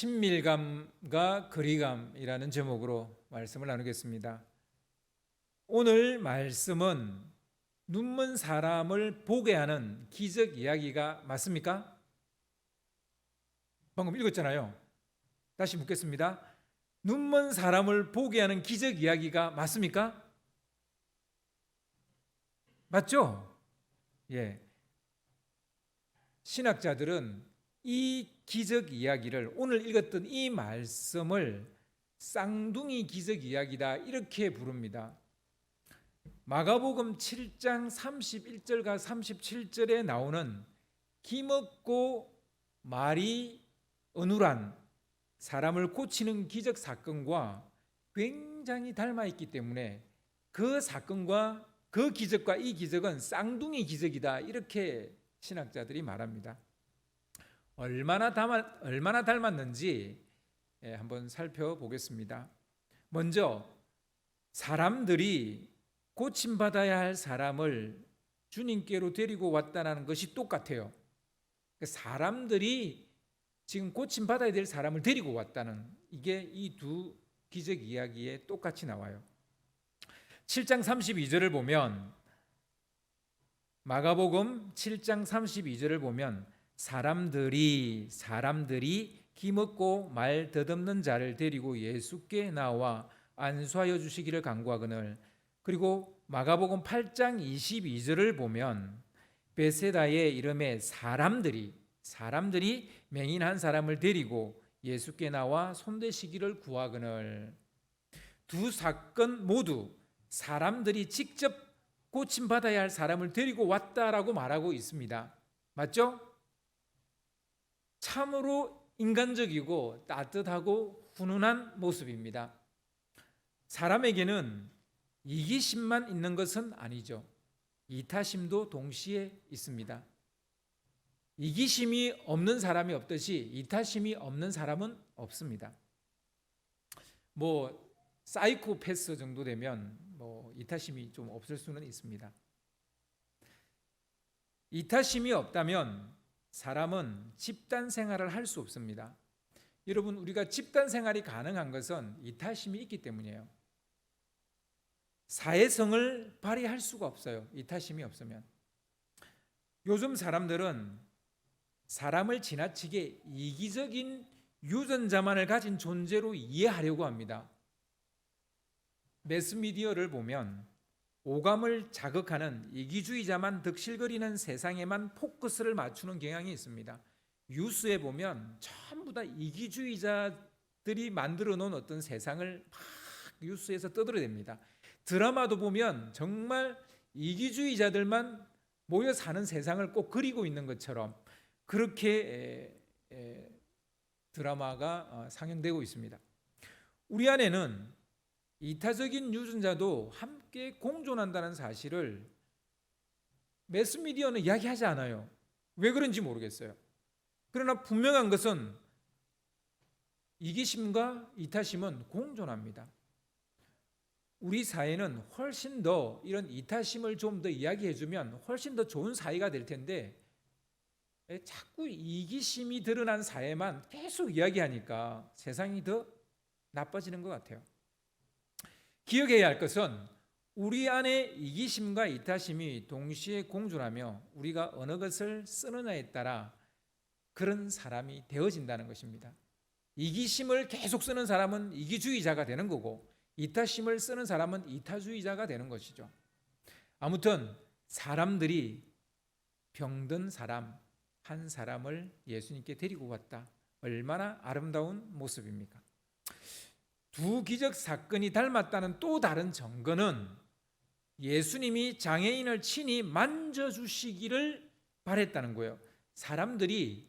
친밀감과 거리감이라는 제목으로 말씀을 나누겠습니다. 오늘 말씀은 눈먼 사람을 보게 하는 기적 이야기가 맞습니까? 방금 읽었잖아요. 다시 묻겠습니다. 눈먼 사람을 보게 하는 기적 이야기가 맞습니까? 맞죠? 예. 신학자들은 이 기적 이야기를, 오늘 읽었던 이 말씀을 쌍둥이 기적 이야기다 이렇게 부릅니다. 마가복음 7장 31절과 37절에 나오는 기먹고 말이 어눌한 사람을 고치는 기적 사건과 굉장히 닮아 있기 때문에 그 사건과 그 기적과 이 기적은 쌍둥이 기적이다 이렇게 신학자들이 말합니다. 얼마나 닮았는지 한번 살펴보겠습니다. 먼저 사람들이 고침받아야 할 사람을 주님께로 데리고 왔다는 것이 똑같아요. 사람들이 지금 고침받아야 될 사람을 데리고 왔다는, 이게 이 두 기적 이야기에 똑같이 나와요. 7장 32절을 보면, 마가복음 7장 32절을 보면 사람들이 기먹고 말 더듬는 자를 데리고 예수께 나와 안수하여 주시기를 간구하거늘. 그리고 마가복음 8장 22절을 보면 베세다에 이름에 사람들이 맹인 한 사람을 데리고 예수께 나와 손대시기를 구하거늘. 두 사건 모두 사람들이 직접 고침받아야 할 사람을 데리고 왔다라고 말하고 있습니다. 맞죠? 참으로 인간적이고 따뜻하고 훈훈한 모습입니다. 사람에게는 이기심만 있는 것은 아니죠. 이타심도 동시에 있습니다. 이기심이 없는 사람이 없듯이 이타심이 없는 사람은 없습니다. 사이코패스 정도 되면 이타심이 좀 없을 수는 있습니다. 이타심이 없다면 사람은 집단 생활을 할 수 없습니다. 여러분, 우리가 집단 생활이 가능한 것은 이타심이 있기 때문이에요. 사회성을 발휘할 수가 없어요. 이타심이 없으면. 요즘 사람들은 사람을 지나치게 이기적인 유전자만을 가진 존재로 이해하려고 합니다. 매스미디어를 보면 오감을 자극하는 이기주의자만 득실거리는 세상에만 포커스를 맞추는 경향이 있습니다. 뉴스에 보면 전부 다 이기주의자들이 만들어 놓은 어떤 세상을 막 뉴스에서 떠들어댑니다. 드라마도 보면 정말 이기주의자들만 모여 사는 세상을 꼭 그리고 있는 것처럼 그렇게 드라마가 상영되고 있습니다. 우리 안에는 이타적인 유전자도 함께 공존한다는 사실을 매스미디어는 이야기하지 않아요. 왜 그런지 모르겠어요. 그러나 분명한 것은 이기심과 이타심은 공존합니다. 우리 사회는 훨씬 더 이런 이타심을 좀 더 이야기해주면 훨씬 더 좋은 사회가 될 텐데 자꾸 이기심이 드러난 사회만 계속 이야기하니까 세상이 더 나빠지는 것 같아요. 기억해야 할 것은 우리 안에 이기심과 이타심이 동시에 공존하며 우리가 어느 것을 쓰느냐에 따라 그런 사람이 되어진다는 것입니다. 이기심을 계속 쓰는 사람은 이기주의자가 되는 거고 이타심을 쓰는 사람은 이타주의자가 되는 것이죠. 아무튼 사람들이 병든 사람 한 사람을 예수님께 데리고 왔다. 얼마나 아름다운 모습입니까? 두 기적 사건이 닮았다는 또 다른 증거는 예수님이 장애인을 친히 만져주시기를 바랬다는 거예요. 사람들이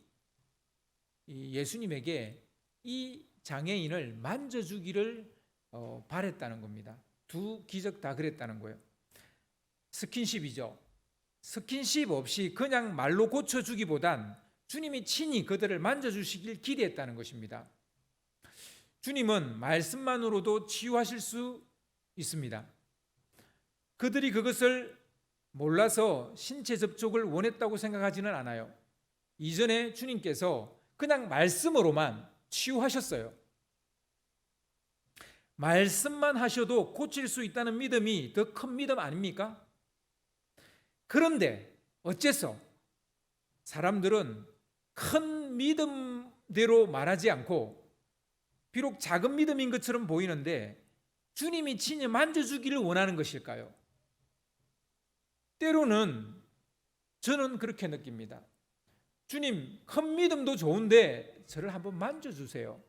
예수님에게 이 장애인을 만져주기를 바랬다는 겁니다. 두 기적 다 그랬다는 거예요. 스킨십이죠. 스킨십 없이 그냥 말로 고쳐주기보단 주님이 친히 그들을 만져주시길 기대했다는 것입니다. 주님은 말씀만으로도 치유하실 수 있습니다. 그들이 그것을 몰라서 신체 접촉을 원했다고 생각하지는 않아요. 이전에 주님께서 그냥 말씀으로만 치유하셨어요. 말씀만 하셔도 고칠 수 있다는 믿음이 더 큰 믿음 아닙니까? 그런데 어째서 사람들은 큰 믿음대로 말하지 않고 비록 작은 믿음인 것처럼 보이는데 주님이 친히 만져주기를 원하는 것일까요? 때로는 저는 그렇게 느낍니다. 주님, 큰 믿음도 좋은데 저를 한번 만져주세요.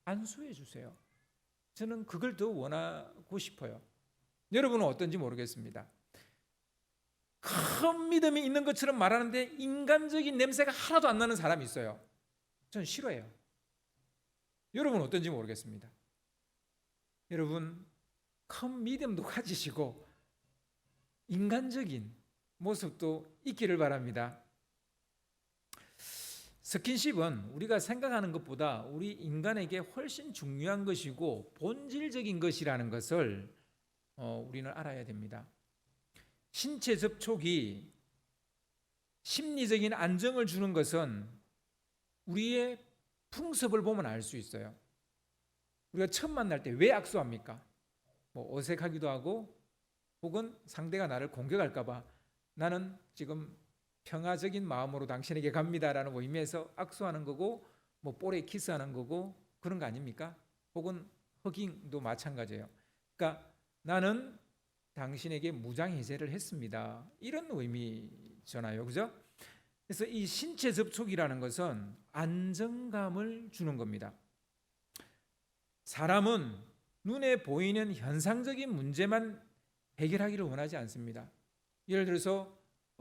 안수해 주세요. 저는 그걸 더 원하고 싶어요. 여러분은 어떤지 모르겠습니다. 큰 믿음이 있는 것처럼 말하는데 인간적인 냄새가 하나도 안 나는 사람이 있어요. 전 싫어해요. 여러분 어떤지 모르겠습니다. 여러분 큰 믿음도 가지시고 인간적인 모습도 있기를 바랍니다. 스킨십은 우리가 생각하는 것보다 우리 인간에게 훨씬 중요한 것이고 본질적인 것이라는 것을 우리는 알아야 됩니다. 신체 접촉이 심리적인 안정을 주는 것은 우리의 풍습을 보면 알 수 있어요. 우리가 처음 만날 때 왜 악수합니까? 뭐 어색하기도 하고 혹은 상대가 나를 공격할까 봐 나는 지금 평화적인 마음으로 당신에게 갑니다라는 의미에서 악수하는 거고 뭐 볼에 키스하는 거고 그런 거 아닙니까? 혹은 허깅도 마찬가지예요. 그러니까 나는 당신에게 무장해제를 했습니다. 이런 의미잖아요. 그죠? 그래서 이 신체 접촉이라는 것은 안정감을 주는 겁니다. 사람은 눈에 보이는 현상적인 문제만 해결하기를 원하지 않습니다. 예를 들어서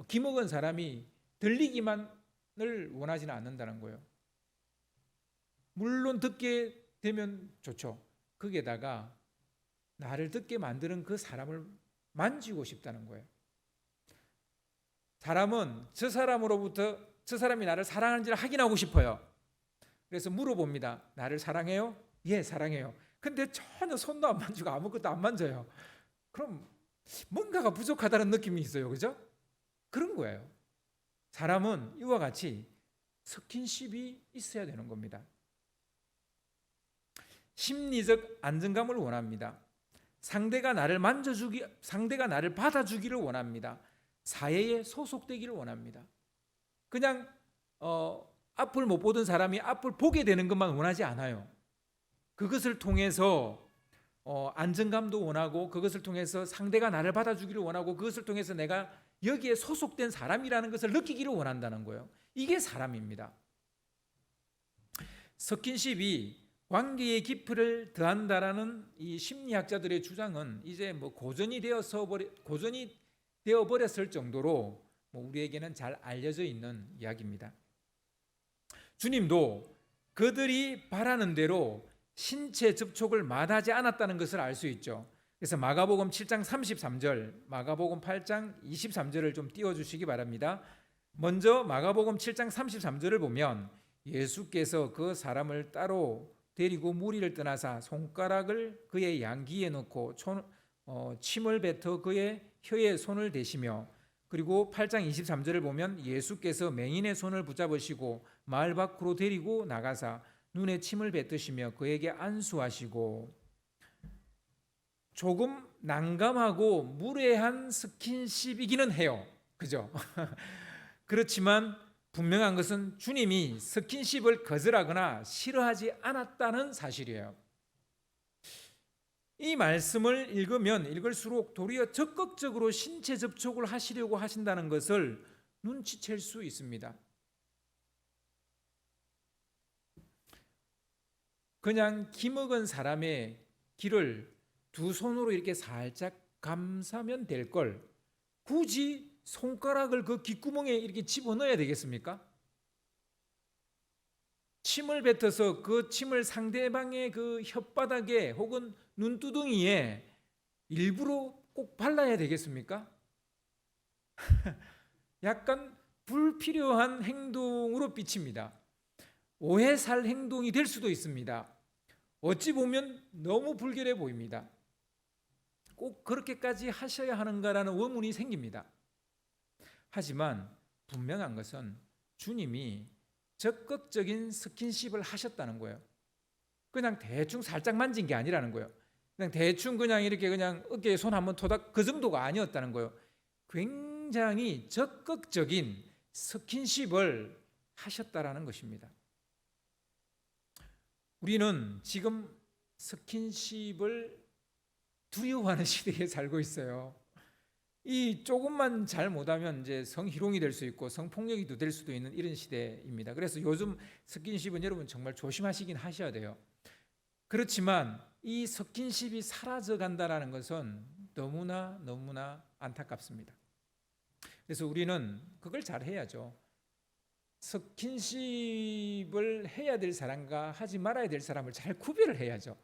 귀 먹은 사람이 들리기만을 원하지는 않는다는 거예요. 물론 듣게 되면 좋죠. 거기에다가 나를 듣게 만드는 그 사람을 만지고 싶다는 거예요. 사람은 저 사람으로부터 저 사람이 나를 사랑하는지를 확인하고 싶어요. 그래서 물어봅니다. 나를 사랑해요? 예, 사랑해요. 근데 전혀 손도 안 만지고 아무것도 안 만져요. 그럼 뭔가가 부족하다는 느낌이 있어요. 그죠? 그런 거예요. 사람은 이와 같이 스킨십이 있어야 되는 겁니다. 심리적 안정감을 원합니다. 상대가 나를 받아주기를 원합니다. 사회에 소속되기를 원합니다. 그냥 앞을 못 보던 사람이 앞을 보게 되는 것만 원하지 않아요. 그것을 통해서 안정감도 원하고 그것을 통해서 상대가 나를 받아주기를 원하고 그것을 통해서 내가 여기에 소속된 사람이라는 것을 느끼기를 원한다는 거예요. 이게 사람입니다. 스킨십이 관계의 깊이를 더한다라는 이 심리학자들의 주장은 이제 뭐 고전이 되어 버렸을 정도로 우리에게는 잘 알려져 있는 이야기입니다. 주님도 그들이 바라는 대로 신체 접촉을 마다하지 않았다는 것을 알 수 있죠. 그래서 마가복음 7장 33절, 마가복음 8장 23절을 좀 띄워주시기 바랍니다. 먼저 마가복음 7장 33절을 보면 예수께서 그 사람을 따로 데리고 무리를 떠나사 손가락을 그의 양귀에 넣고 침을 뱉어 그의 혀에 손을 대시며, 그리고 8장 23절을 보면 예수께서 맹인의 손을 붙잡으시고 마을 밖으로 데리고 나가사 눈에 침을 뱉으시며 그에게 안수하시고, 조금 난감하고 무례한 스킨십이기는 해요. 그죠? 그렇지만 분명한 것은 주님이 스킨십을 거절하거나 싫어하지 않았다는 사실이에요. 이 말씀을 읽으면 읽을수록 도리어 적극적으로 신체 접촉을 하시려고 하신다는 것을 눈치챌 수 있습니다. 그냥 기먹은 사람의 귀를 두 손으로 이렇게 살짝 감싸면 될 걸 굳이 손가락을 그 귓구멍에 이렇게 집어넣어야 되겠습니까? 침을 뱉어서 그 침을 상대방의 그 혓바닥에 혹은 눈두덩이에 일부러 꼭 발라야 되겠습니까? 약간 불필요한 행동으로 비칩니다. 오해 살 행동이 될 수도 있습니다. 어찌 보면 너무 불결해 보입니다. 꼭 그렇게까지 하셔야 하는가라는 의문이 생깁니다. 하지만 분명한 것은 주님이 적극적인 스킨십을 하셨다는 거예요. 그냥 대충 살짝 만진 게 아니라는 거예요. 그냥 대충 그냥 이렇게 그냥 어깨에 손 한번 토닥 그 정도가 아니었다는 거예요. 굉장히 적극적인 스킨십을 하셨다라는 것입니다. 우리는 지금 스킨십을 두려워하는 시대에 살고 있어요. 이 조금만 잘못하면 이제 성희롱이 될 수 있고 성폭력이 될 수도 있는 이런 시대입니다. 그래서 요즘 스킨십은 여러분 정말 조심하시긴 하셔야 돼요. 그렇지만 이 스킨십이 사라져 간다는 것은 너무나 안타깝습니다. 그래서 우리는 그걸 잘 해야죠. 스킨십을 해야 될 사람과 하지 말아야 될 사람을 잘 구별을 해야죠.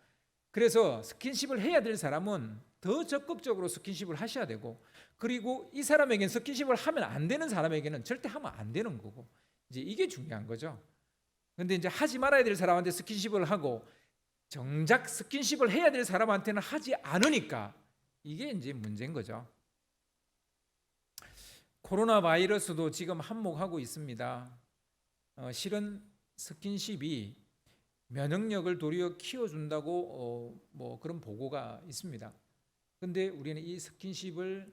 그래서 스킨십을 해야 될 사람은 더 적극적으로 스킨십을 하셔야 되고, 그리고 이 사람에게는 스킨십을 하면 안 되는 사람에게는 절대 하면 안 되는 거고, 이제 이게 중요한 거죠. 근데 이제 하지 말아야 될 사람한테 스킨십을 하고 정작 스킨십을 해야 될 사람한테는 하지 않으니까 이게 이제 문제인 거죠. 코로나 바이러스도 지금 한몫하고 있습니다. 실은 스킨십이 면역력을 도리어 키워준다고 뭐 그런 보고가 있습니다. 근데 우리는 이 스킨십을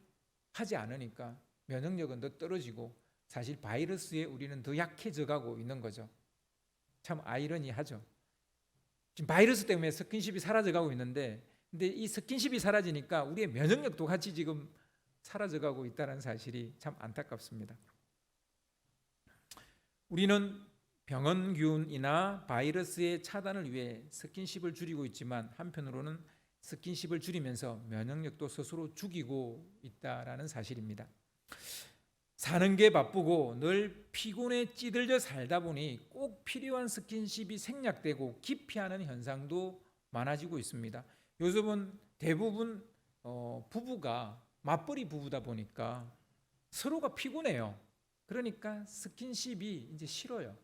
하지 않으니까 면역력은 더 떨어지고 사실 바이러스에 우리는 더 약해져 가고 있는 거죠. 참 아이러니하죠. 지금 바이러스 때문에 스킨십이 사라져 가고 있는데, 근데 이 스킨십이 사라지니까 우리의 면역력도 같이 지금 사라져 가고 있다는 사실이 참 안타깝습니다. 우리는 병원균이나 바이러스의 차단을 위해 스킨십을 줄이고 있지만 한편으로는 스킨십을 줄이면서 면역력도 스스로 죽이고 있다라는 사실입니다. 사는 게 바쁘고 늘 피곤에 찌들려 살다 보니 꼭 필요한 스킨십이 생략되고 기피하는 현상도 많아지고 있습니다. 요즘은 대부분 부부가 맞벌이 부부다 보니까 서로가 피곤해요. 그러니까 스킨십이 이제 싫어요.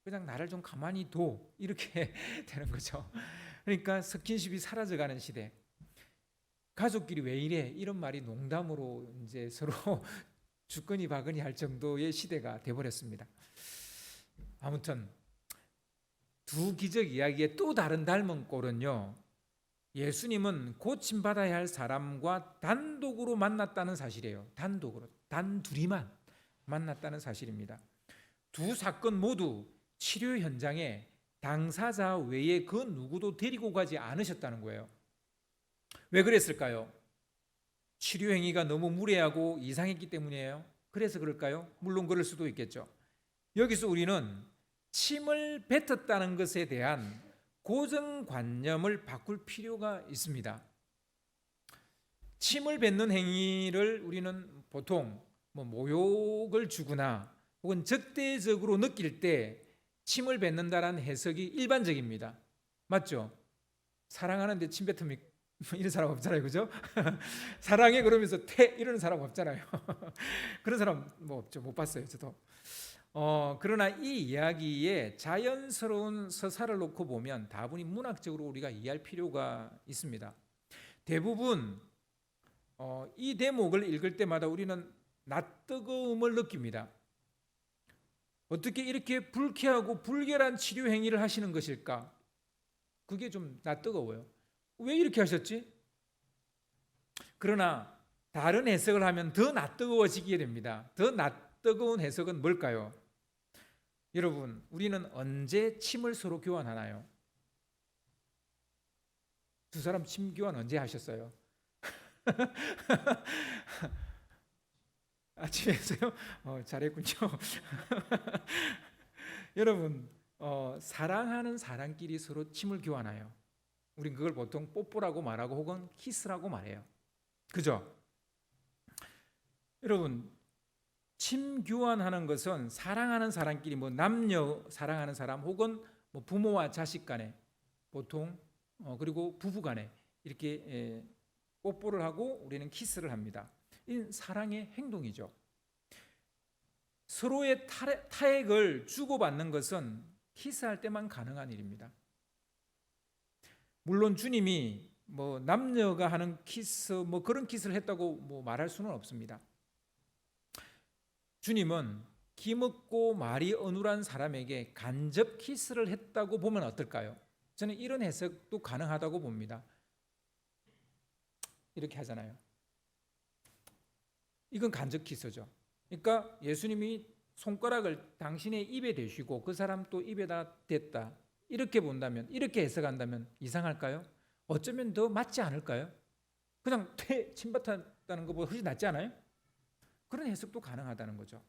그냥 나를 좀 가만히 둬 이렇게 되는 거죠. 그러니까 스킨십이 사라져가는 시대. 가족끼리 왜 이래? 이런 말이 농담으로 이제 서로 주거니 박거니 할 정도의 시대가 돼버렸습니다. 아무튼 두 기적 이야기의 또 다른 닮은 꼴은요, 예수님은 고침받아야 할 사람과 단독으로 만났다는 사실이에요. 단독으로, 단둘이만 만났다는 사실입니다. 두 사건 모두 치료 현장에 당사자 외에 그 누구도 데리고 가지 않으셨다는 거예요. 왜 그랬을까요? 치료 행위가 너무 무례하고 이상했기 때문이에요. 그래서 그럴까요? 물론 그럴 수도 있겠죠. 여기서 우리는 침을 뱉었다는 것에 대한 고정관념을 바꿀 필요가 있습니다. 침을 뱉는 행위를 우리는 보통 모욕을 주거나 혹은 적대적으로 느낄 때 침을 뱉는다라는 해석이 일반적입니다. 맞죠? 사랑하는데 침 뱉으면 이런 사람 없잖아요, 그죠? 사랑해 그러면서 태 이러는 사람 없잖아요. 그런 사람 뭐 없죠, 못 봤어요, 저도. 그러나 이 이야기에 자연스러운 서사를 놓고 보면 다분히 문학적으로 우리가 이해할 필요가 있습니다. 대부분 이 대목을 읽을 때마다 우리는 낯뜨거움을 느낍니다. 어떻게 이렇게 불쾌하고 불결한 치료 행위를 하시는 것일까? 그게 좀 낯뜨거워요. 왜 이렇게 하셨지? 그러나 다른 해석을 하면 더 낯뜨거워지게 됩니다. 더 낯뜨거운 해석은 뭘까요? 여러분, 우리는 언제 침을 서로 교환하나요? 두 사람 침 교환 언제 하셨어요? 아침에서요? 잘했군요. 여러분, 사랑하는 사람끼리 서로 침을 교환해요. 우린 그걸 보통 뽀뽀라고 말하고 혹은 키스라고 말해요. 그죠? 여러분, 침 교환하는 것은 사랑하는 사람끼리 남녀 사랑하는 사람 혹은 부모와 자식 간에 보통 그리고 부부 간에 이렇게 뽀뽀를 하고 우리는 키스를 합니다. 이 사랑의 행동이죠. 서로의 타액을 주고받는 것은 키스할 때만 가능한 일입니다. 물론 주님이 남녀가 하는 키스 그런 키스를 했다고 말할 수는 없습니다. 주님은 기먹고 말이 어눌한 사람에게 간접 키스를 했다고 보면 어떨까요? 저는 이런 해석도 가능하다고 봅니다. 이렇게 하잖아요. 이건 간접 키스죠. 그러니까 예수님이 손가락을 당신의 입에 대시고 그 사람 또 입에다 댔다. 이렇게 본다면, 이렇게 해석한다면 이상할까요? 어쩌면 더 맞지 않을까요? 그냥 침뱉었다는 것보다 훨씬 낫지 않아요? 그런 해석도 가능하다는 거죠.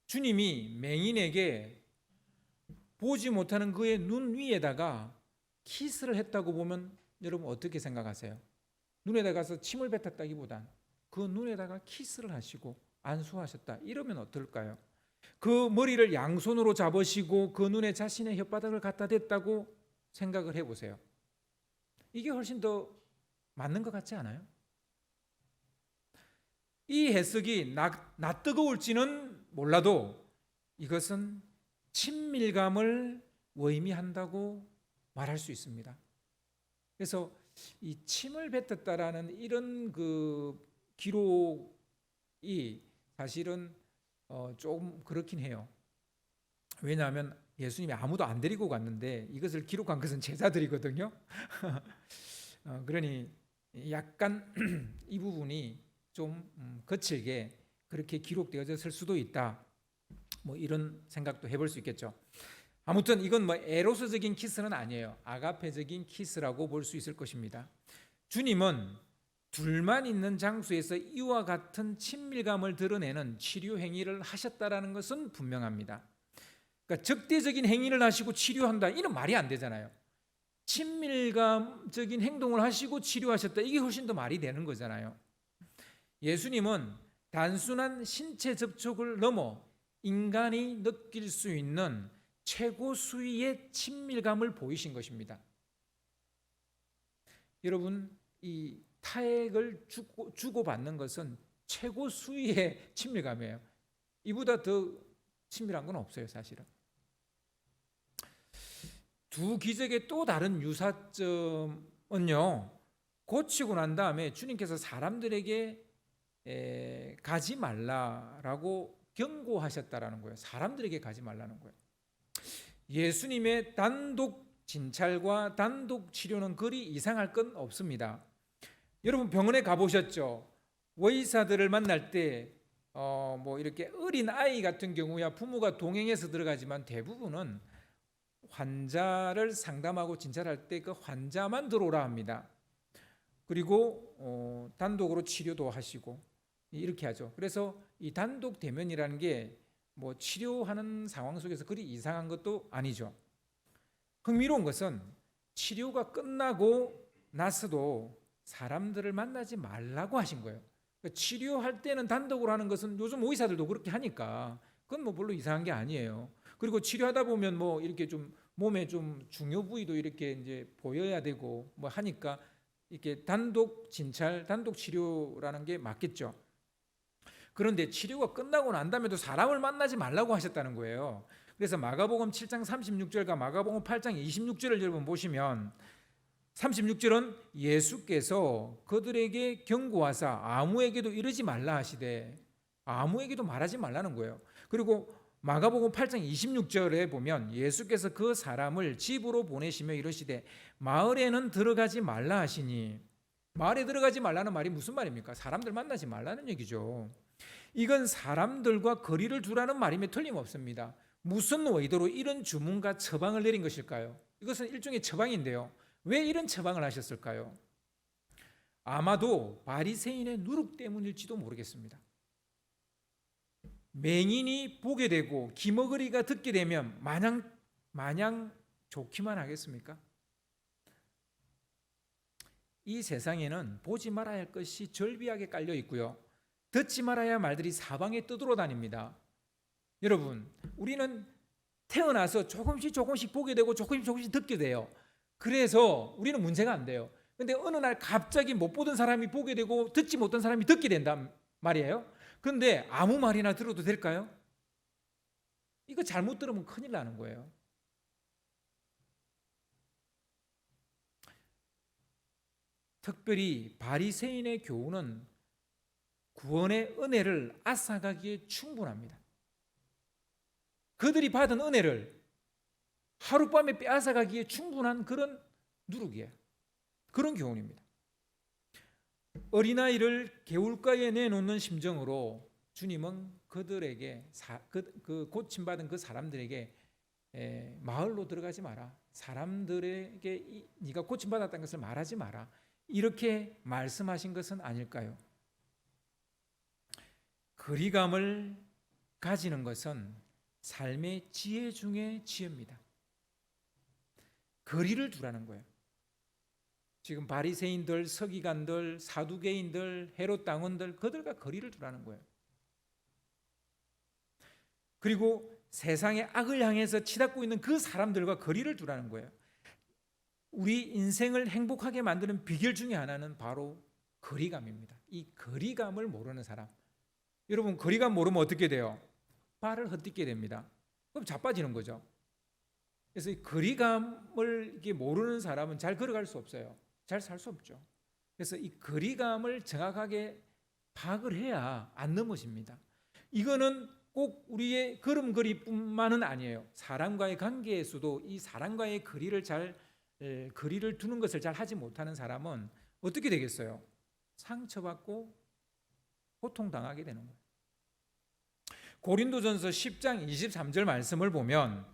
주님이 맹인에게 보지 못하는 그의 눈 위에다가 키스를 했다고 보면 여러분 어떻게 생각하세요? 눈에다 가서 침을 뱉었다기보단 그 눈에다가 키스를 하시고 안수하셨다. 이러면 어떨까요? 그 머리를 양손으로 잡으시고 그 눈에 자신의 혓바닥을 갖다 댔다고 생각을 해보세요. 이게 훨씬 더 맞는 것 같지 않아요? 이 해석이 낯뜨거울지는 몰라도 이것은 친밀감을 의미한다고 말할 수 있습니다. 그래서 이 침을 뱉었다라는 이런 그 기록이 사실은 조금 그렇긴 해요. 왜냐하면 예수님이 아무도 안 데리고 갔는데 이것을 기록한 것은 제자들이거든요. 그러니 약간 이 부분이 좀 거칠게 그렇게 기록되어졌을 수도 있다. 뭐 이런 생각도 해볼 수 있겠죠. 아무튼 이건 뭐 에로스적인 키스는 아니에요. 아가페적인 키스라고 볼 수 있을 것입니다. 주님은 둘만 있는 장소에서 이와 같은 친밀감을 드러내는 치료 행위를 하셨다라는 것은 분명합니다. 그러니까 적대적인 행위를 하시고 치료한다, 이는 말이 안 되잖아요. 친밀감적인 행동을 하시고 치료하셨다, 이게 훨씬 더 말이 되는 거잖아요. 예수님은 단순한 신체 접촉을 넘어 인간이 느낄 수 있는 최고 수위의 친밀감을 보이신 것입니다. 여러분, 이 타액을 주고받는 것은 최고 수위의 친밀감이에요. 이보다 더 친밀한 건 없어요, 사실은. 두 기적의 또 다른 유사점은요, 고치고 난 다음에 주님께서 사람들에게 가지 말라라고 경고하셨다라는 거예요. 사람들에게 가지 말라는 거예요. 예수님의 단독 진찰과 단독 치료는 그리 이상할 건 없습니다. 여러분 병원에 가보셨죠? 의사들을 만날 때 뭐 이렇게 어린 아이 같은 경우야 부모가 동행해서 들어가지만 대부분은 환자를 상담하고 진찰할 때 그 환자만 들어오라 합니다. 그리고 단독으로 치료도 하시고 이렇게 하죠. 그래서 이 단독 대면이라는 게 뭐 치료하는 상황 속에서 그리 이상한 것도 아니죠. 흥미로운 것은 치료가 끝나고 나서도 사람들을 만나지 말라고 하신 거예요. 그러니까 치료할 때는 단독으로 하는 것은 요즘 의사들도 그렇게 하니까 그건 뭐 별로 이상한 게 아니에요. 그리고 치료하다 보면 뭐 이렇게 좀 몸에 좀 중요 부위도 이렇게 이제 보여야 되고 뭐 하니까 이렇게 단독 진찰, 단독 치료라는 게 맞겠죠. 그런데 치료가 끝나고 난 다음에도 사람을 만나지 말라고 하셨다는 거예요. 그래서 마가복음 7장 36절과 마가복음 8장 26절을 여러분 보시면 36절은 예수께서 그들에게 경고하사 아무에게도 이르지 말라 하시되 아무에게도 말하지 말라는 거예요. 그리고 마가복음 8장 26절에 보면 예수께서 그 사람을 집으로 보내시며 이르시되 마을에는 들어가지 말라 하시니, 마을에 들어가지 말라는 말이 무슨 말입니까? 사람들 만나지 말라는 얘기죠. 이건 사람들과 거리를 두라는 말임에 틀림없습니다. 무슨 의도로 이런 주문과 처방을 내린 것일까요? 이것은 일종의 처방인데요. 왜 이런 처방을 하셨을까요? 아마도 바리새인의 누룩 때문일지도 모르겠습니다. 맹인이 보게 되고 기머거리가 듣게 되면 마냥 좋기만 하겠습니까? 이 세상에는 보지 말아야 할 것이 절비하게 깔려 있고요, 듣지 말아야 할 말들이 사방에 떠돌아 다닙니다. 여러분, 우리는 태어나서 조금씩 보게 되고 조금씩 듣게 돼요. 그래서 우리는 문제가 안 돼요. 근데 어느 날 갑자기 못 보던 사람이 보게 되고 듣지 못한 사람이 듣게 된단 말이에요. 그런데 아무 말이나 들어도 될까요? 이거 잘못 들으면 큰일 나는 거예요. 특별히 바리새인의 교훈은 구원의 은혜를 앗아가기에 충분합니다. 그들이 받은 은혜를 하룻밤에 빼앗아가기에 충분한 그런 누룩이에요. 그런 교훈입니다. 어린아이를 개울가에 내놓는 심정으로 주님은 그들에게 그 고침받은 그 사람들에게 마을로 들어가지 마라. 사람들에게 네가 고침받았다는 것을 말하지 마라. 이렇게 말씀하신 것은 아닐까요? 거리감을 가지는 것은 삶의 지혜 중에 지혜입니다. 거리를 두라는 거예요. 지금 바리새인들, 서기관들, 사두개인들, 헤롯 당원들 그들과 거리를 두라는 거예요. 그리고 세상의 악을 향해서 치닫고 있는 그 사람들과 거리를 두라는 거예요. 우리 인생을 행복하게 만드는 비결 중에 하나는 바로 거리감입니다. 이 거리감을 모르는 사람. 여러분, 거리감 모르면 어떻게 돼요? 발을 헛디게 됩니다. 그럼 자빠지는 거죠. 그래서 이 거리감을 이게 모르는 사람은 잘 걸어갈 수 없어요. 잘 살 수 없죠. 그래서 이 거리감을 정확하게 파악을 해야 안 넘어집니다. 이거는 꼭 우리의 걸음걸이뿐만은 아니에요. 사람과의 관계에서도 이 사람과의 거리를 두는 것을 잘 하지 못하는 사람은 어떻게 되겠어요? 상처받고 고통당하게 되는 거예요. 고린도전서 10장 23절 말씀을 보면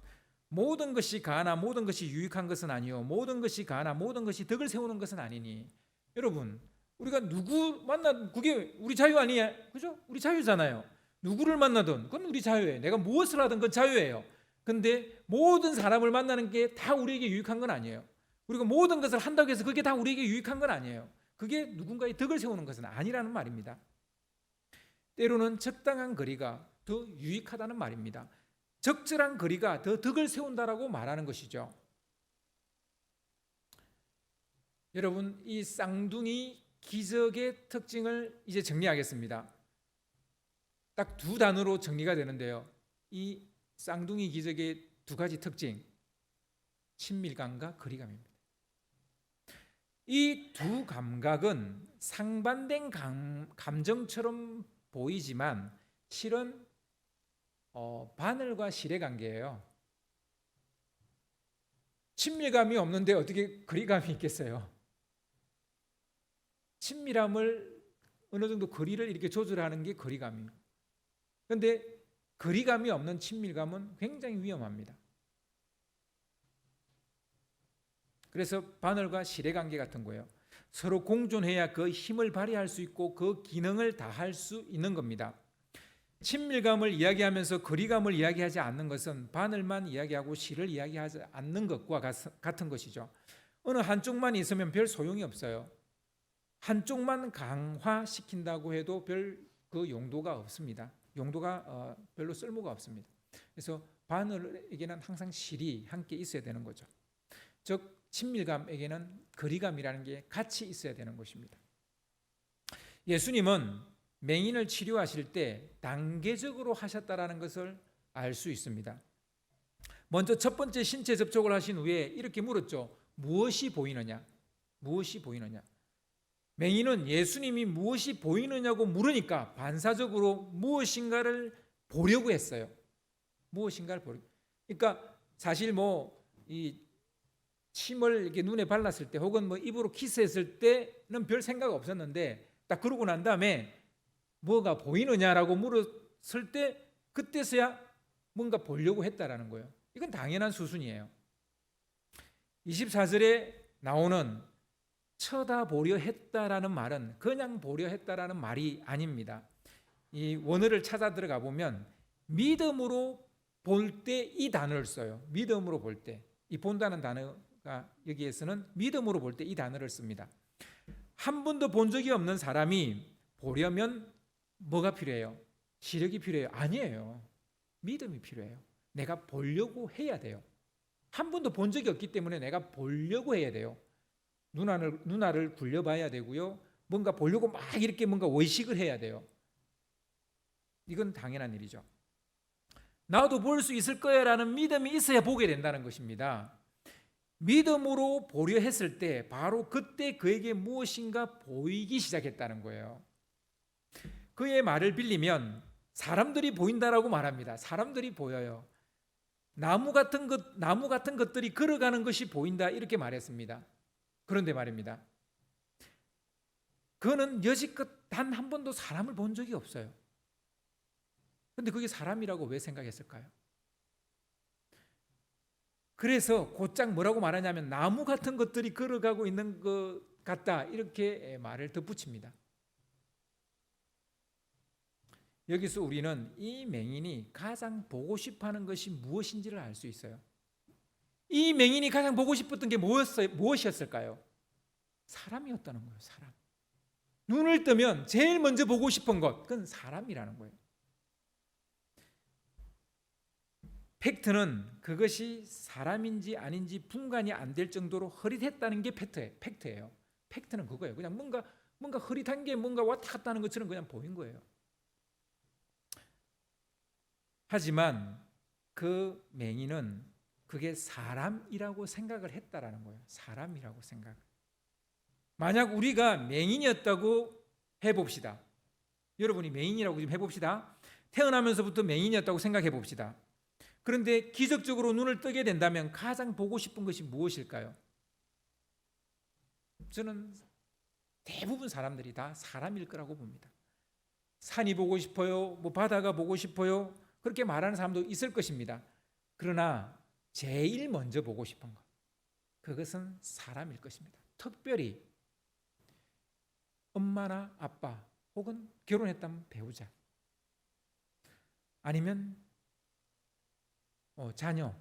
모든 것이 가나 모든 것이 유익한 것은 아니요 모든 것이 가나 모든 것이 덕을 세우는 것은 아니니. 여러분, 우리가 누구 만나 그게 우리 자유 아니에요? 그죠? 우리 자유잖아요. 누구를 만나든 그건 우리 자유예요. 내가 무엇을 하든 그건 자유예요. 근데 모든 사람을 만나는 게 다 우리에게 유익한 건 아니에요. 우리가 모든 것을 한다고 해서 그게 다 우리에게 유익한 건 아니에요. 그게 누군가의 덕을 세우는 것은 아니라는 말입니다. 때로는 적당한 거리가 더 유익하다는 말입니다. 적절한 거리가 더 덕을 세운다라고 말하는 것이죠. 여러분, 이 쌍둥이 기적의 특징을 이제 정리하겠습니다. 딱 두 단어로 정리가 되는데요. 이 쌍둥이 기적의 두 가지 특징, 친밀감과 거리감입니다. 이 두 감각은 상반된 감정처럼 보이지만 실은 바늘과 실의 관계예요. 친밀감이 없는데 어떻게 거리감이 있겠어요? 친밀함을 어느 정도 거리를 이렇게 조절하는 게 거리감이에요. 그런데 거리감이 없는 친밀감은 굉장히 위험합니다. 그래서 바늘과 실의 관계 같은 거예요. 서로 공존해야 그 힘을 발휘할 수 있고 그 기능을 다할 수 있는 겁니다. 친밀감을 이야기하면서 거리감을 이야기하지 않는 것은 바늘만 이야기하고 실을 이야기하지 않는 것과 같은 것이죠. 어느 한쪽만 있으면 별 소용이 없어요. 한쪽만 강화시킨다고 해도 별 그 용도가 없습니다. 용도가 별로 쓸모가 없습니다. 그래서 바늘에게는 항상 실이 함께 있어야 되는 거죠. 즉 친밀감에게는 거리감이라는 게 같이 있어야 되는 것입니다. 예수님은 맹인을 치료하실 때 단계적으로 하셨다라는 것을 알 수 있습니다. 먼저 첫 번째 신체 접촉을 하신 후에 이렇게 물었죠. 무엇이 보이느냐? 무엇이 보이느냐? 맹인은 예수님이 무엇이 보이느냐고 물으니까 반사적으로 무엇인가를 보려고 했어요. 무엇인가를 보려고. 그러니까 사실 이 침을 이렇게 눈에 발랐을 때 혹은 입으로 키스했을 때는 별 생각 없었는데 딱 그러고 난 다음에 뭐가 보이느냐라고 물었을 때 그때서야 뭔가 보려고 했다라는 거예요. 이건 당연한 수순이에요. 24절에 나오는 쳐다보려 했다라는 말은 그냥 보려 했다라는 말이 아닙니다. 이 원어를 찾아 들어가 보면 믿음으로 볼 때 이 단어를 써요. 믿음으로 볼 때. 이 본다는 단어가 여기에서는 믿음으로 볼 때 이 단어를 씁니다. 한 번도 본 적이 없는 사람이 보려면 뭐가 필요해요? 시력이 필요해요? 아니에요. 믿음이 필요해요. 내가 보려고 해야 돼요. 한 번도 본 적이 없기 때문에 내가 보려고 해야 돼요. 눈알을 굴려봐야 되고요. 뭔가 보려고 막 이렇게 뭔가 의식을 해야 돼요. 이건 당연한 일이죠. 나도 볼 수 있을 거야라는 믿음이 있어야 보게 된다는 것입니다. 믿음으로 보려 했을 때 바로 그때 그에게 무엇인가 보이기 시작했다는 거예요. 그의 말을 빌리면 사람들이 보인다라고 말합니다. 사람들이 보여요. 나무 같은 것들이 걸어가는 것이 보인다 이렇게 말했습니다. 그런데 말입니다. 그는 여지껏 단 한 번도 사람을 본 적이 없어요. 그런데 그게 사람이라고 왜 생각했을까요? 그래서 곧장 뭐라고 말하냐면 나무 같은 것들이 걸어가고 있는 것 같다 이렇게 말을 덧붙입니다. 여기서 우리는 이 맹인이 가장 보고 싶어하는 것이 무엇인지를 알 수 있어요. 이 맹인이 가장 보고 싶었던 게 무엇이었을까요? 사람이었다는 거예요. 사람. 눈을 뜨면 제일 먼저 보고 싶은 것, 그건 사람이라는 거예요. 팩트는 그것이 사람인지 아닌지 분간이 안 될 정도로 흐릿했다는 게 팩트예요. 팩트는 그거예요. 그냥 뭔가 흐릿한 게 뭔가 왔다 갔다 하는 것처럼 그냥 보인 거예요. 하지만 그 맹인은 그게 사람이라고 생각을 했다라는 거예요. 사람이라고 생각. 만약 우리가 맹인이었다고 해봅시다. 여러분이 맹인이라고 좀 해봅시다. 태어나면서부터 맹인이었다고 생각해 봅시다. 그런데 기적적으로 눈을 뜨게 된다면 가장 보고 싶은 것이 무엇일까요? 저는 대부분 사람들이 다 사람일 거라고 봅니다. 산이 보고 싶어요. 뭐 바다가 보고 싶어요. 그렇게 말하는 사람도 있을 것입니다. 그러나 제일 먼저 보고 싶은 것, 그것은 사람일 것입니다. 특별히 엄마나 아빠 혹은 결혼했다면 배우자, 아니면 자녀,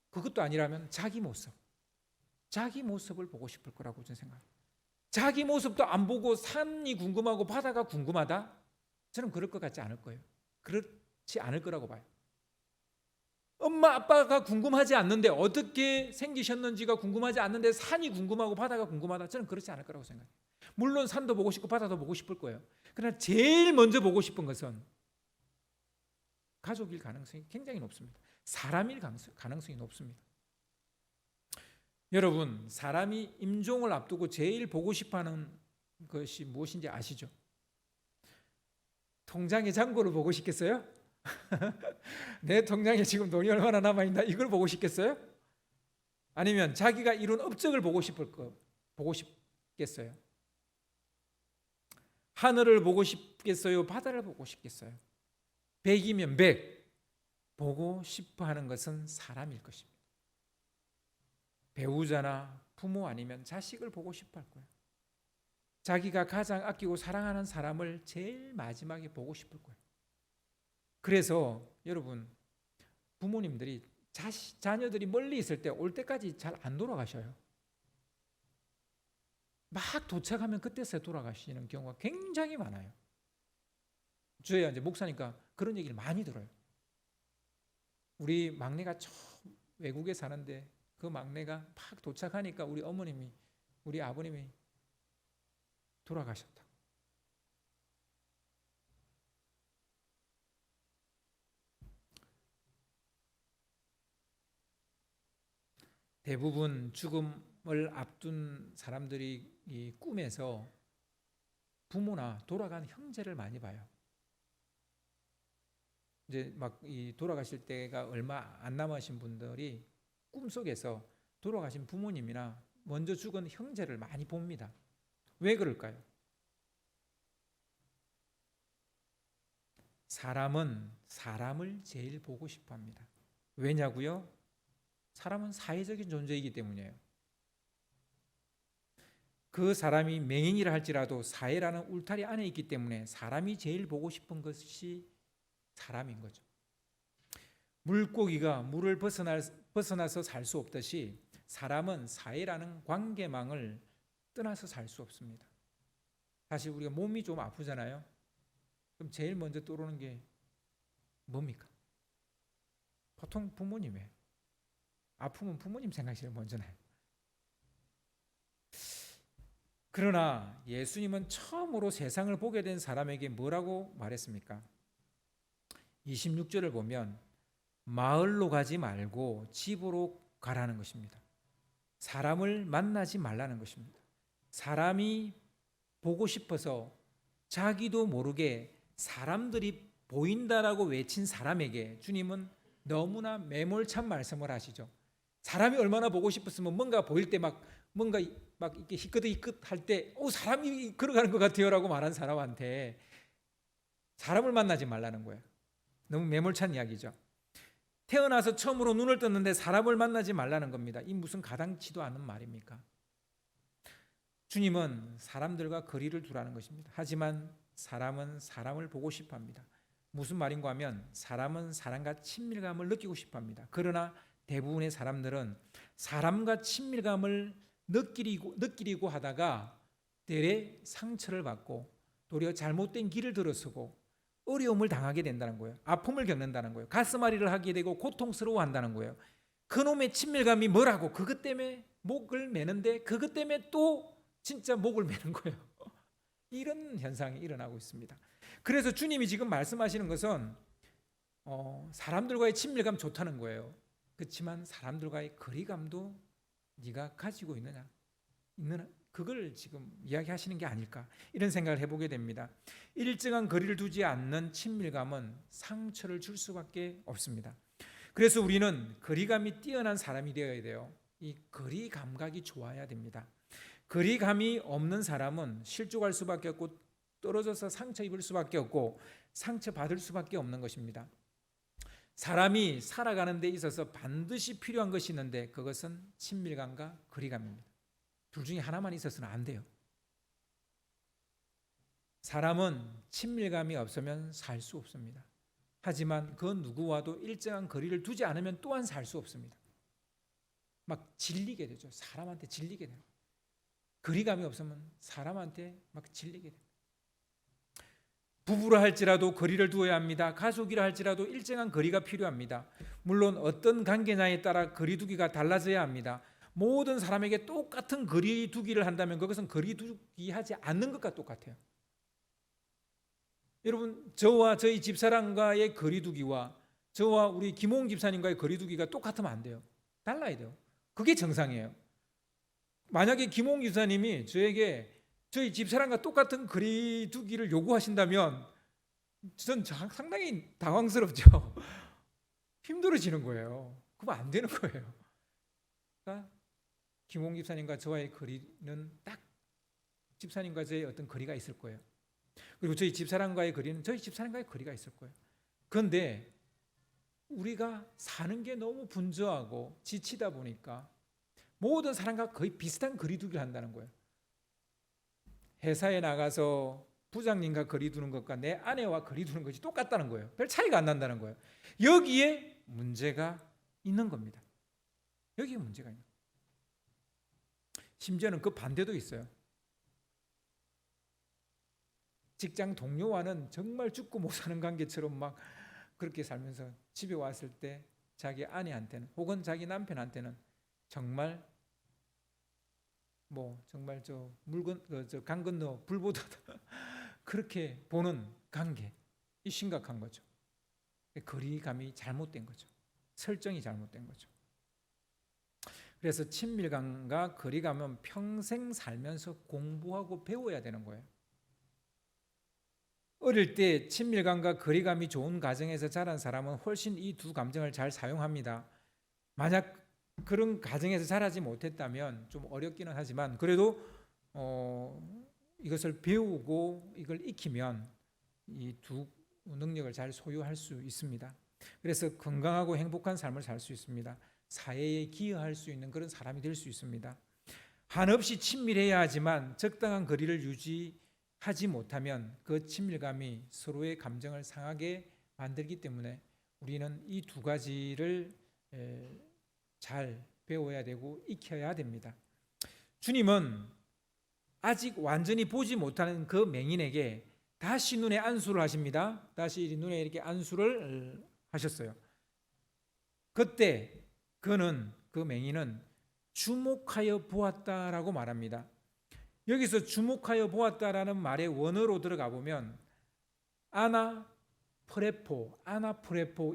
그것도 아니라면 자기 모습을 보고 싶을 거라고 저는 생각합니다. 자기 모습도 안 보고 산이 궁금하고 바다가 궁금하다? 저는 그럴 것 같지 않을 거예요. 그렇지 않을 거라고 봐요. 엄마 아빠가 궁금하지 않는데, 어떻게 생기셨는지가 궁금하지 않는데 산이 궁금하고 바다가 궁금하다? 저는 그렇지 않을 거라고 생각해요. 물론 산도 보고 싶고 바다도 보고 싶을 거예요. 그러나 제일 먼저 보고 싶은 것은 가족일 가능성이 굉장히 높습니다. 사람일 가능성이 높습니다. 여러분, 사람이 임종을 앞두고 제일 보고 싶어하는 것이 무엇인지 아시죠? 통장의 잔고를 보고 싶겠어요? 내 통장에 지금 돈이 얼마나 남아있나 이걸 보고 싶겠어요? 아니면 자기가 이룬 업적을 보고 싶겠어요? 하늘을 보고 싶겠어요? 바다를 보고 싶겠어요? 100이면 100 보고 싶어 하는 것은 사람일 것입니다. 배우자나 부모 아니면 자식을 보고 싶어 할 거예요. 자기가 가장 아끼고 사랑하는 사람을 제일 마지막에 보고 싶을 거예요. 그래서 여러분, 부모님들이 자녀들이 멀리 있을 때 올 때까지 잘 안 돌아가셔요. 막 도착하면 그때서야 돌아가시는 경우가 굉장히 많아요. 저희가 이제 목사니까 그런 얘기를 많이 들어요. 우리 막내가 처음 외국에 사는데 그 막내가 막 도착하니까 우리 아버님이 돌아가셨다. 대부분 죽음을 앞둔 사람들이 이 꿈에서 부모나 돌아간 형제를 많이 봐요. 이제 막 이 돌아가실 때가 얼마 안 남으신 분들이 꿈속에서 돌아가신 부모님이나 먼저 죽은 형제를 많이 봅니다. 왜 그럴까요? 사람은 사람을 제일 보고 싶어 합니다. 왜냐고요? 사람은 사회적인 존재이기 때문이에요. 그 사람이 맹인이라 할지라도 사회라는 울타리 안에 있기 때문에 사람이 제일 보고 싶은 것이 사람인 거죠. 물고기가 물을 벗어나서 살 수 없듯이 사람은 사회라는 관계망을 떠나서 살 수 없습니다. 사실 우리가 몸이 좀 아프잖아요. 그럼 제일 먼저 떠오르는 게 뭡니까? 보통 부모님이에요. 아프면 부모님 생각이 제일 먼저 나요. 그러나 예수님은 처음으로 세상을 보게 된 사람에게 뭐라고 말했습니까? 26절을 보면 마을로 가지 말고 집으로 가라는 것입니다. 사람을 만나지 말라는 것입니다. 사람이 보고 싶어서 자기도 모르게 사람들이 보인다라고 외친 사람에게 주님은 너무나 매몰찬 말씀을 하시죠. 사람이 얼마나 보고 싶었으면 뭔가 보일 때 뭔가 이렇게 희끗희끗 할 때 사람이 걸어가는 것 같아요라고 말한 사람한테 사람을 만나지 말라는 거예요. 너무 매몰찬 이야기죠. 태어나서 처음으로 눈을 떴는데 사람을 만나지 말라는 겁니다. 이 무슨 가당치도 않은 말입니까? 주님은 사람들과 거리를 두라는 것입니다. 하지만 사람은 사람을 보고 싶어 합니다. 무슨 말인가 하면 사람은 사람과 친밀감을 느끼고 싶어 합니다. 그러나 대부분의 사람들은 사람과 친밀감을 느끼려고 하다가 대래 상처를 받고 도리어 잘못된 길을 들어서고 어려움을 당하게 된다는 거예요. 아픔을 겪는다는 거예요. 가슴앓이를 하게 되고 고통스러워한다는 거예요. 그놈의 친밀감이 뭐라고 그것 때문에 목을 매는데 그것 때문에 또 진짜 목을 매는 거예요. 이런 현상이 일어나고 있습니다. 그래서 주님이 지금 말씀하시는 것은 사람들과의 친밀감 좋다는 거예요. 그렇지만 사람들과의 거리감도 네가 가지고 있느냐? 그걸 지금 이야기하시는 게 아닐까 이런 생각을 해보게 됩니다. 일정한 거리를 두지 않는 친밀감은 상처를 줄 수밖에 없습니다. 그래서 우리는 거리감이 뛰어난 사람이 되어야 돼요. 이 거리 감각이 좋아야 됩니다. 거리감이 없는 사람은 실족할 수밖에 없고 떨어져서 상처 입을 수밖에 없고 상처 받을 수밖에 없는 것입니다. 사람이 살아가는 데 있어서 반드시 필요한 것이 있는데 그것은 친밀감과 거리감입니다. 둘 중에 하나만 있어서는 안 돼요. 사람은 친밀감이 없으면 살 수 없습니다. 하지만 그 누구와도 일정한 거리를 두지 않으면 또한 살 수 없습니다. 막 질리게 되죠. 사람한테 질리게 돼요. 거리감이 없으면 사람한테 막 질리게 돼요. 부부라 할지라도 거리를 두어야 합니다. 가족이라 할지라도 일정한 거리가 필요합니다. 물론 어떤 관계냐에 따라 거리 두기가 달라져야 합니다. 모든 사람에게 똑같은 거리 두기를 한다면 그것은 거리 두기 하지 않는 것과 똑같아요. 여러분, 저와 저희 집사람과의 거리 두기와 저와 우리 김홍 집사님과의 거리 두기가 똑같으면 안 돼요. 달라야 돼요. 그게 정상이에요. 만약에 김홍 집사님이 저에게 저희 집사람과 똑같은 거리 두기를 요구하신다면 전 상당히 당황스럽죠. 힘들어지는 거예요. 그러면 안 되는 거예요. 그러니까 김홍 집사님과 저와의 거리는 딱 집사님과 저의 어떤 거리가 있을 거예요. 그리고 저희 집사람과의 거리는 저희 집사람과의 거리가 있을 거예요. 그런데 우리가 사는 게 너무 분주하고 지치다 보니까 모든 사람과 거의 비슷한 거리 두기를 한다는 거예요. 회사에 나가서 부장님과 거리 두는 것과 내 아내와 거리 두는 것이 똑같다는 거예요. 별 차이가 안 난다는 거예요. 여기에 문제가 있는 겁니다. 여기에 문제가 있는 거예요. 심지어는 그 반대도 있어요. 직장 동료와는 정말 죽고 못 사는 관계처럼 막 그렇게 살면서 집에 왔을 때 자기 아내한테는 혹은 자기 남편한테는 정말 정말 강 건너 불 보듯 그렇게 보는 관계, 이 심각한 거죠. 거리감이 잘못된 거죠. 설정이 잘못된 거죠. 그래서 친밀감과 거리감은 평생 살면서 공부하고 배워야 되는 거예요. 어릴 때 친밀감과 거리감이 좋은 가정에서 자란 사람은 훨씬 이 두 감정을 잘 사용합니다. 만약 그런 가정에서 자라지 못했다면 좀 어렵기는 하지만 그래도 이것을 배우고 이걸 익히면 이 두 능력을 잘 소유할 수 있습니다. 그래서 건강하고 행복한 삶을 살 수 있습니다. 사회에 기여할 수 있는 그런 사람이 될 수 있습니다. 한없이 친밀해야 하지만 적당한 거리를 유지하지 못하면 그 친밀감이 서로의 감정을 상하게 만들기 때문에 우리는 이 두 가지를 잘 배워야 되고 익혀야 됩니다. 주님은 아직 완전히 보지 못하는 그 맹인에게 다시 눈에 안수를 하십니다. 다시 눈에 이렇게 안수를 하셨어요. 그때 그 맹인은 주목하여 보았다라고 말합니다. 여기서 주목하여 보았다라는 말의 원어로 들어가 보면 아나프레포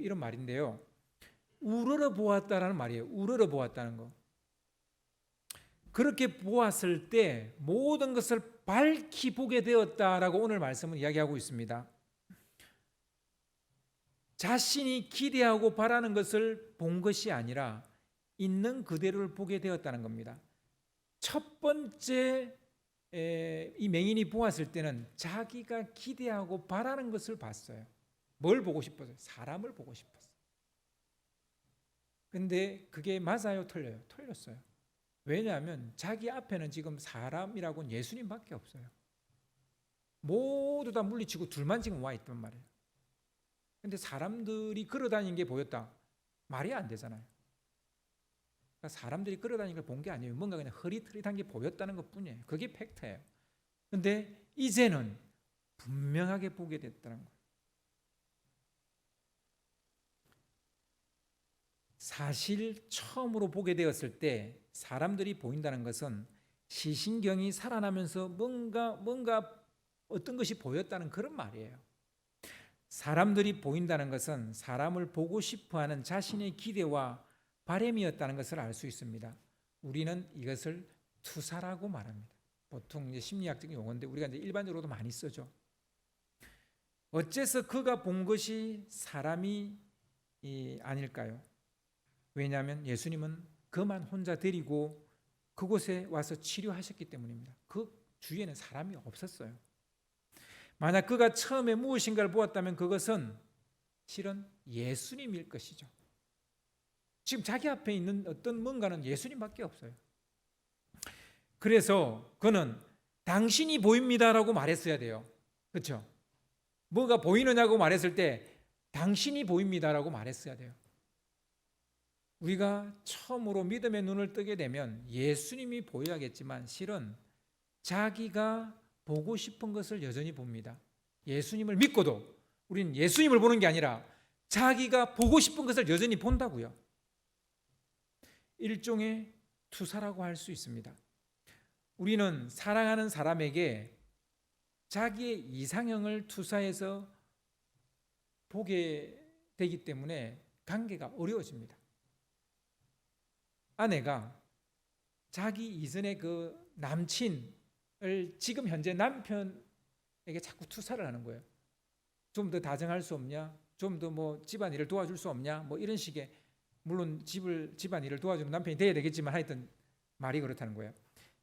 이런 말인데요. 우러러 보았다라는 말이에요. 우러러 보았다는 거. 그렇게 보았을 때 모든 것을 밝히 보게 되었다라고 오늘 말씀은 이야기하고 있습니다. 자신이 기대하고 바라는 것을 본 것이 아니라 있는 그대로를 보게 되었다는 겁니다. 첫 번째 이 맹인이 보았을 때는 자기가 기대하고 바라는 것을 봤어요. 뭘 보고 싶었어요? 사람을 보고 싶었어요. 근데 그게 맞아요? 틀려요? 틀렸어요. 왜냐하면 자기 앞에는 지금 사람이라고는 예수님밖에 없어요. 모두 다 물리치고 둘만 지금 와 있단 말이에요. 근데 사람들이 걸어다니는 게 보였다. 말이 안 되잖아요. 그러니까 사람들이 걸어다니는 걸 본 게 아니에요. 뭔가 그냥 흐릿흐릿한 게 보였다는 것 뿐이에요. 그게 팩트예요. 근데 이제는 분명하게 보게 됐다는 거예요. 사실 처음으로 보게 되었을 때 사람들이 보인다는 것은 시신경이 살아나면서 뭔가 어떤 것이 보였다는 그런 말이에요. 사람들이 보인다는 것은 사람을 보고 싶어하는 자신의 기대와 바램이었다는 것을 알 수 있습니다. 우리는 이것을 투사라고 말합니다. 보통 이제 심리학적인 용어인데 우리가 이제 일반적으로도 많이 쓰죠. 어째서 그가 본 것이 사람이 아닐까요? 왜냐하면 예수님은 그만 혼자 데리고 그곳에 와서 치료하셨기 때문입니다. 그 주위에는 사람이 없었어요. 만약 그가 처음에 무엇인가를 보았다면 그것은 실은 예수님일 것이죠. 지금 자기 앞에 있는 어떤 뭔가는 예수님밖에 없어요. 그래서 그는 당신이 보입니다라고 말했어야 돼요. 그렇죠? 뭐가 보이느냐고 말했을 때 당신이 보입니다라고 말했어야 돼요. 우리가 처음으로 믿음의 눈을 뜨게 되면 예수님이 보여야겠지만 실은 자기가 보고 싶은 것을 여전히 봅니다. 예수님을 믿고도 우리는 예수님을 보는 게 아니라 자기가 보고 싶은 것을 여전히 본다고요. 일종의 투사라고 할 수 있습니다. 우리는 사랑하는 사람에게 자기의 이상형을 투사해서 보게 되기 때문에 관계가 어려워집니다. 아내가 자기 이전의 그 남친을 지금 현재 남편에게 자꾸 투사를 하는 거예요. 좀 더 다정할 수 없냐? 좀 더 뭐 집안일을 도와줄 수 없냐? 뭐 이런 식의, 물론 집안일을 도와주는 남편이 돼야 되겠지만 하여튼 말이 그렇다는 거예요.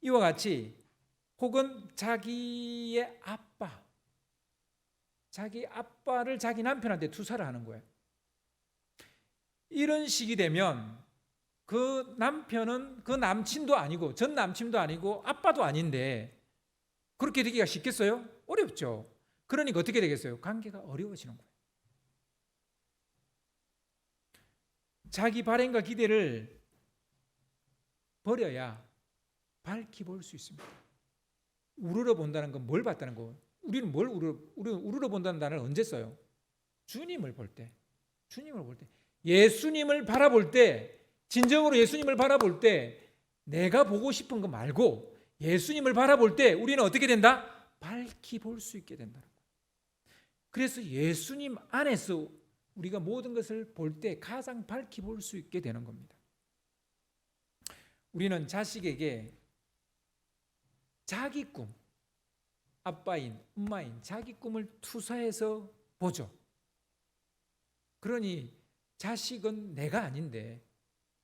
이와 같이 혹은 자기 아빠를 자기 남편한테 투사를 하는 거예요. 이런 식이 되면 그 남편은 그 남친도 아니고 전 남친도 아니고 아빠도 아닌데 그렇게 되기가 쉽겠어요? 어렵죠. 그러니까 어떻게 되겠어요? 관계가 어려워지는 거예요. 자기 바램과 기대를 버려야 밝히 볼 수 있습니다. 우러러 본다는 건 뭘 봤다는 거? 우리는 우러러 본다는 단어를 언제 써요? 주님을 볼 때. 예수님을 바라볼 때, 진정으로 예수님을 바라볼 때 내가 보고 싶은 거 말고 예수님을 바라볼 때 우리는 어떻게 된다? 밝히 볼 수 있게 된다는 거예요. 그래서 예수님 안에서 우리가 모든 것을 볼 때 가장 밝히 볼 수 있게 되는 겁니다. 우리는 자식에게 자기 꿈, 아빠인, 엄마인 자기 꿈을 투사해서 보죠. 그러니 자식은 내가 아닌데,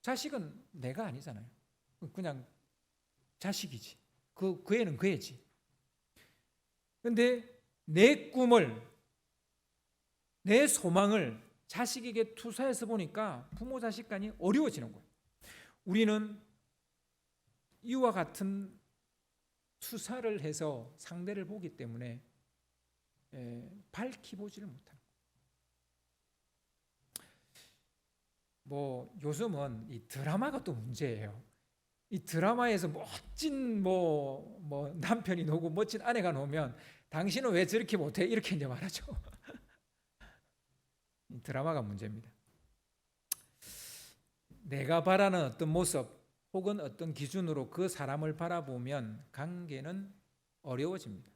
자식은 내가 아니잖아요. 그냥 자식이지. 그 애는 그 애지. 그런데 내 꿈을, 내 소망을 자식에게 투사해서 보니까 부모 자식 간이 어려워지는 거예요. 우리는 이와 같은 투사를 해서 상대를 보기 때문에 밝히 보지를 못하는 거예요. 요즘은 이 드라마가 또 문제예요. 이 드라마에서 멋진 남편이 나오고 멋진 아내가 나오면 당신은 왜 저렇게 못해? 이렇게 이제 말하죠. 드라마가 문제입니다. 내가 바라는 어떤 모습 혹은 어떤 기준으로 그 사람을 바라보면 관계는 어려워집니다.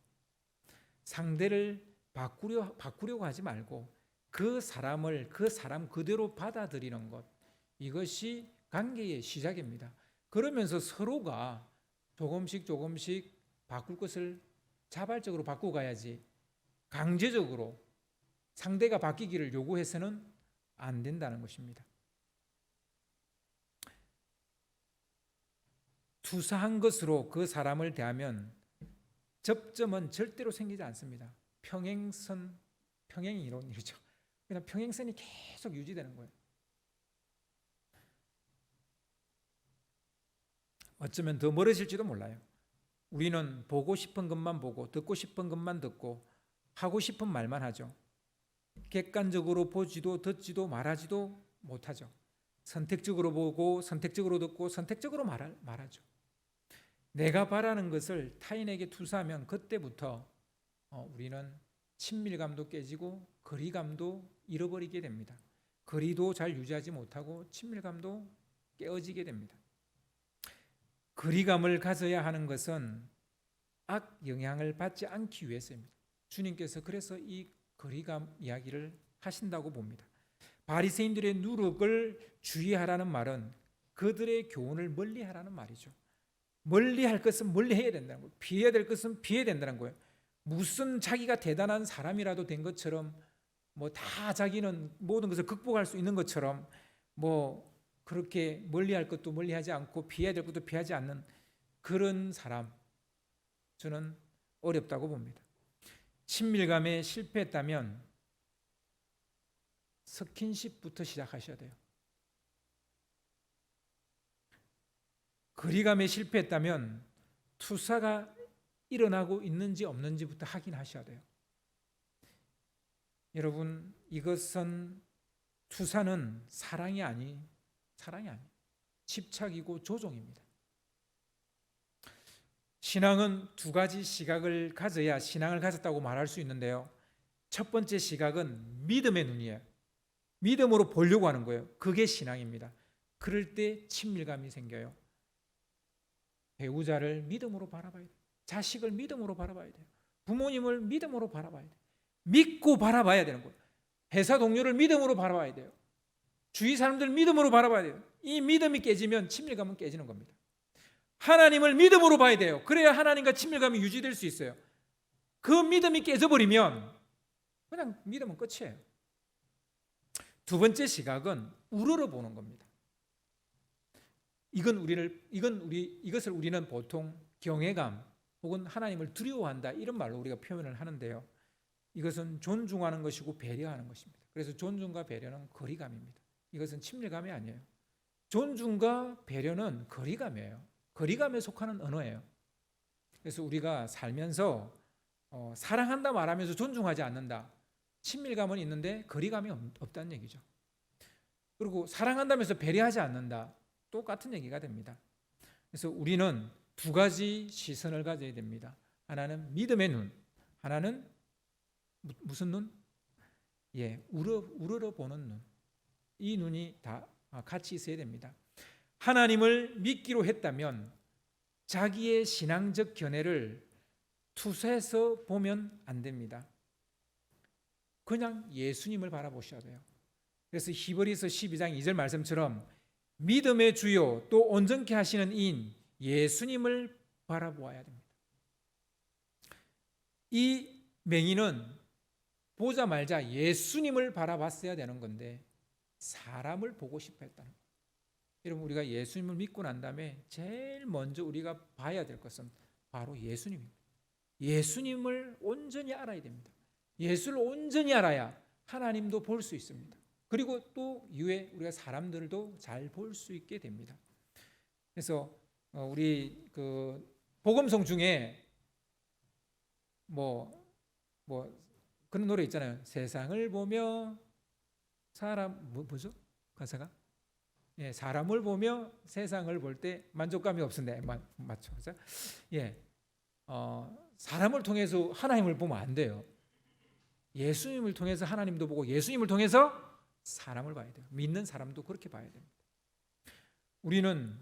상대를 바꾸려고 하지 말고 그 사람을 그 사람 그대로 받아들이는 것, 이것이 관계의 시작입니다. 그러면서 서로가 조금씩 바꿀 것을 자발적으로 바꾸고 가야지 강제적으로 상대가 바뀌기를 요구해서는 안 된다는 것입니다. 투사한 것으로 그 사람을 대하면 접점은 절대로 생기지 않습니다. 평행선, 평행 이론이죠. 그냥 평행선이 계속 유지되는 거예요. 어쩌면 더 멀어질지도 몰라요. 우리는 보고 싶은 것만 보고 듣고 싶은 것만 듣고 하고 싶은 말만 하죠. 객관적으로 보지도 듣지도 말하지도 못하죠. 선택적으로 보고 선택적으로 듣고 선택적으로 말하죠. 내가 바라는 것을 타인에게 투사하면 그때부터 우리는 친밀감도 깨지고 거리감도 잃어버리게 됩니다. 거리도 잘 유지하지 못하고 친밀감도 깨어지게 됩니다. 거리감을 가져야 하는 것은 악 영향을 받지 않기 위해서입니다. 주님께서 그래서 이 거리감 이야기를 하신다고 봅니다. 바리새인들의 누룩을 주의하라는 말은 그들의 교훈을 멀리하라는 말이죠. 멀리할 것은 멀리해야 된다는 거예요. 피해야 될 것은 피해야 된다는 거예요. 무슨 자기가 대단한 사람이라도 된 것처럼 뭐 다 자기는 모든 것을 극복할 수 있는 것처럼 뭐 그렇게 멀리할 것도 멀리하지 않고 피해야 될 것도 피하지 않는 그런 사람, 저는 어렵다고 봅니다. 친밀감에 실패했다면 스킨십부터 시작하셔야 돼요. 거리감에 실패했다면 투사가 일어나고 있는지 없는지부터 확인하셔야 돼요. 여러분, 이것은 투사는 사랑이 아니 집착이고 조종입니다. 신앙은 두 가지 시각을 가져야 신앙을 가졌다고 말할 수 있는데요. 첫 번째 시각은 믿음의 눈이에요. 믿음으로 보려고 하는 거예요. 그게 신앙입니다. 그럴 때 친밀감이 생겨요. 배우자를 믿음으로 바라봐야 돼요. 자식을 믿음으로 바라봐야 돼요. 부모님을 믿음으로 바라봐야 돼요. 믿고 바라봐야 되는 거예요. 회사 동료를 믿음으로 바라봐야 돼요. 주위 사람들 믿음으로 바라봐야 돼요. 이 믿음이 깨지면 친밀감은 깨지는 겁니다. 하나님을 믿음으로 봐야 돼요. 그래야 하나님과 친밀감이 유지될 수 있어요. 그 믿음이 깨져버리면 그냥 믿음은 끝이에요. 두 번째 시각은 우러러 보는 겁니다. 이것을 우리는 보통 경외감 혹은 하나님을 두려워한다 이런 말로 우리가 표현을 하는데요. 이것은 존중하는 것이고 배려하는 것입니다. 그래서 존중과 배려는 거리감입니다. 이것은 친밀감이 아니에요. 존중과 배려는 거리감이에요. 거리감에 속하는 언어예요. 그래서 우리가 살면서 사랑한다 말하면서 존중하지 않는다. 친밀감은 있는데 거리감이 없다는 얘기죠. 그리고 사랑한다면서 배려하지 않는다. 똑같은 얘기가 됩니다. 그래서 우리는 두 가지 시선을 가져야 됩니다. 하나는 믿음의 눈, 하나는 무슨 눈? 우러러 보는 눈. 이 눈이 다 같이 있어야 됩니다. 하나님을 믿기로 했다면 자기의 신앙적 견해를 투사해서 보면 안 됩니다. 그냥 예수님을 바라보셔야 돼요. 그래서 히브리서 12장 2절 말씀처럼 믿음의 주요 또 온전케 하시는 이인 예수님을 바라보아야 됩니다. 이 맹인은 보자마자 예수님을 바라봤어야 되는 건데 사람을 보고 싶어 했다는 거예요. 여러분, 우리가 예수님을 믿고 난 다음에 제일 먼저 우리가 봐야 될 것은 바로 예수님입니다. 예수님을 온전히 알아야 됩니다. 예수를 온전히 알아야 하나님도 볼 수 있습니다. 그리고 또 이후에 우리가 사람들도 잘 볼 수 있게 됩니다. 그래서 우리 그 복음송 중에 뭐 그런 노래 있잖아요. 세상을 보며 뭐죠? 가사가? 사람을 보며 세상을 볼 때 만족감이 없은데 맞죠? 그죠? 사람을 통해서 하나님을 보면 안 돼요. 예수님을 통해서 하나님도 보고 예수님을 통해서 사람을 봐야 돼요. 믿는 사람도 그렇게 봐야 됩니다. 우리는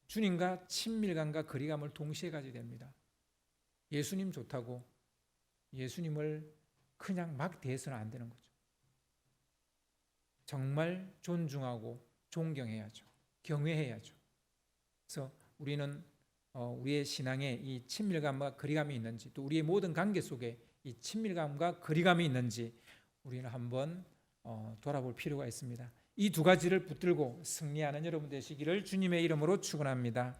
주님과 친밀감과 거리감을 동시에 가져야 됩니다. 예수님 좋다고 예수님을 그냥 막 대해서는 안 되는 거죠. 정말 존중하고 존경해야죠. 경외해야죠. 그래서 우리는 우리의 신앙에 이 친밀감과 거리감이 있는지, 또 우리의 모든 관계 속에 이 친밀감과 거리감이 있는지 우리는 한번 돌아볼 필요가 있습니다. 이 두 가지를 붙들고 승리하는 여러분 되시기를 주님의 이름으로 축원합니다.